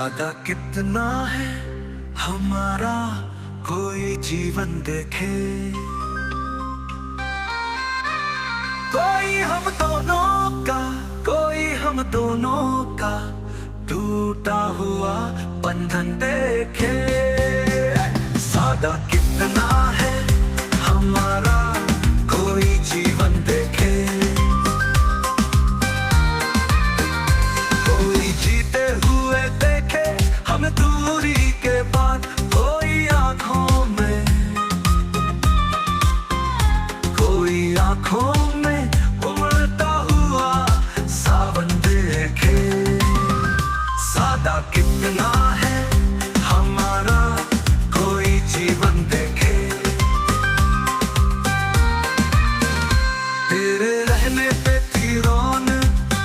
सादा कितना है हमारा कोई जीवन देखे, कोई हम दोनों का, कोई हम दोनों का टूटा हुआ बंधन देखे। सादा कितना है हमारा कोई जीवन देखे, कोई जीते हुए देखे हम दूरी के बाद, कोई आंखों में, कोई आंखों में उमड़ता हुआ सावन देखे। सादा कितना है हमारा कोई जीवन देखे, तेरे रहने पे थी रौनक,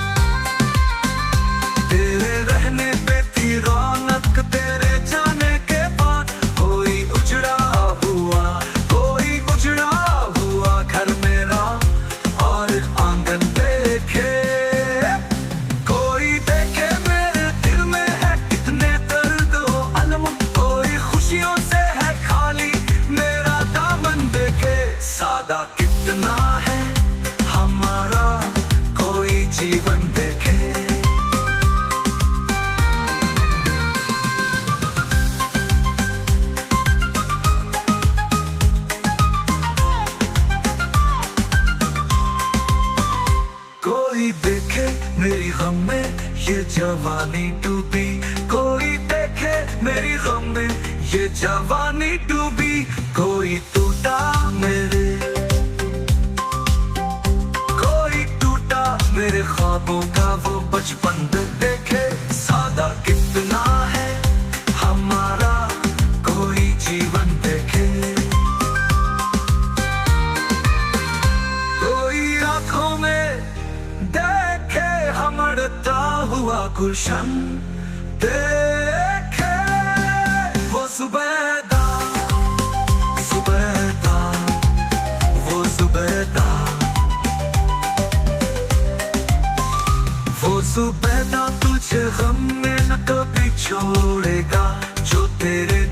तेरे रहने पे थी रौनक, तेरे जाने के बाद कोई उजड़ा हुआ, कोई उजड़ा हुआ घर मेरा और आंगन देखे। कोई देखे मेरे दिल में है कितने दर्द हो अलम, कोई खुशियों से है खाली मेरा दामन देखे। सादा कितना है हमारा कोई जीवन देखे, कोई देखे मेरी गम में ये जवानी डूबी, कोई देखे मेरी गम में ये जवानी डूबी, कोई टूटा मेरे, कोई टूटा मेरे ख्वाबों का वो बचपन देखे। सादा कितना है हमारा कोई जीवन देखे, कोई आंखों में देखे हमड़ता हुआ गुलशन देखे। वो सुबेदा, सुबेदा, वो सुबेदा, वो सुबेदा तुझे गम में न कभी छोड़ेगा, जो तेरे